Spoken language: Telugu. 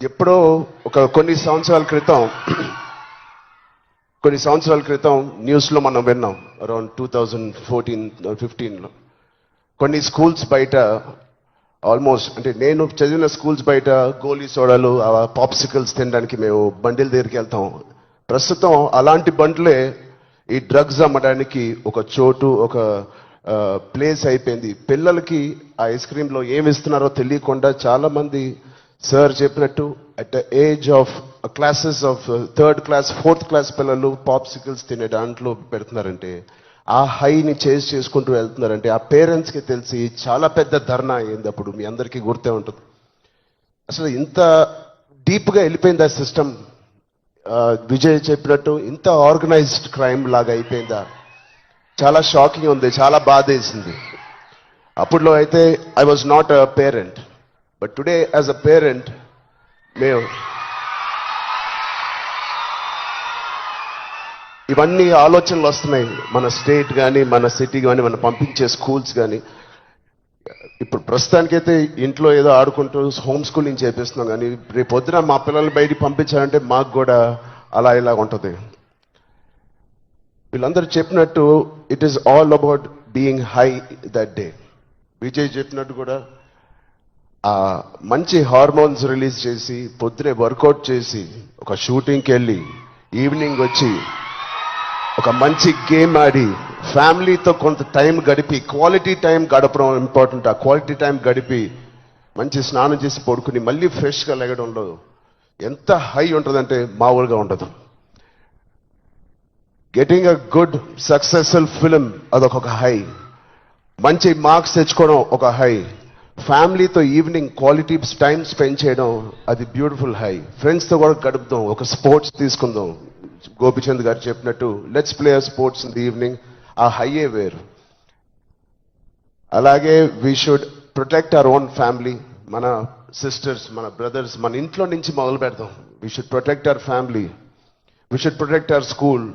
ఎప్పుడో కొన్ని సంవత్సరాల క్రితం న్యూస్లో మనం విన్నాం. అరౌండ్ 2014-15లో కొన్ని స్కూల్స్ బయట ఆల్మోస్ట్, అంటే నేను చదివిన స్కూల్స్ బయట గోలీ సోడాలు, పాప్సికల్స్ తినడానికి మేము బండిల దగ్గరికి వెళ్తాం. ప్రస్తుతం అలాంటి బండ్లే ఈ డ్రగ్స్ అమ్మడానికి ఒక చోటు, ఒక ప్లేస్ అయిపోయింది. పిల్లలకి ఆ ఐస్ క్రీమ్లో ఏమి ఇస్తున్నారో తెలియకుండా చాలా మంది సార్ చెప్పినట్టు at the age of classes of 3rd class 4th class పిల్లలు పాప్సికల్స్ తినే దాంట్లో పెడుతున్నారంటే, ఆ హైని చేజ్ చేసుకుంటూ వెళ్తున్నారంటే ఆ పేరెంట్స్కి తెలిసి చాలా పెద్ద ధర్నా అయింది. అప్పుడు మీ అందరికీ గుర్తే ఉంటుంది. అసలు ఇంత డీప్గా వెళ్ళిపోయింది ఆ సిస్టమ్. విజయ్ చెప్పినట్టు ఇంత ఆర్గనైజ్డ్ క్రైమ్ లాగా అయిపోయిందా? చాలా షాకింగ్ ఉంది, చాలా బాధ వేసింది. అప్పుడులో అయితే I was not a parent, but today as a parent మేము ఇవన్నీ ఆలోచనలు వస్తున్నాయి. మన స్టేట్ కానీ, మన సిటీ కానీ, మనం పంపించే స్కూల్స్ కానీ. ఇప్పుడు ప్రస్తుతానికైతే ఇంట్లో ఏదో ఆడుకుంటూ హోమ్ స్కూలింగ్ చేపిస్తున్నాం, కానీ రేపు పొద్దున మా పిల్లల్ని బయటికి పంపించాలంటే మాకు కూడా అలా ఇలా ఉంటుంది. వీళ్ళందరూ చెప్పినట్టు it is all about being high that day. Vijay చెప్పినట్టు కూడా మంచి హార్మోన్స్ రిలీజ్ చేసి పొద్దునే వర్కౌట్ చేసి ఒక షూటింగ్కి వెళ్ళి ఈవినింగ్ వచ్చి ఒక మంచి గేమ్ ఆడి ఫ్యామిలీతో కొంత టైం గడిపి, క్వాలిటీ టైం గడపడం ఇంపార్టెంట్. ఆ క్వాలిటీ టైం గడిపి మంచి స్నానం చేసి పడుకుని మళ్ళీ ఫ్రెష్గా లెగడంలో ఎంత హై ఉంటుందంటే మామూలుగా ఉండదు. Getting a good successful film అదొక హై, మంచి మార్క్స్ తెచ్చుకోవడం ఒక హై, ఫ్యామిలీతో ఈవినింగ్ క్వాలిటీ టైం స్పెండ్ చేయడం అది బ్యూటిఫుల్ హై, ఫ్రెండ్స్తో కూడా గడుపుదాం, ఒక స్పోర్ట్స్ తీసుకుందాం. గోపిచంద్ గారు చెప్పినట్టు let's play sports in the evening, ఆ హైయే వేరు. అలాగే we should protect our own family. మన సిస్టర్స్, మన బ్రదర్స్, మన ఇంట్లో నుంచి మొదలు పెడదాం. We should protect our family, we should protect our school,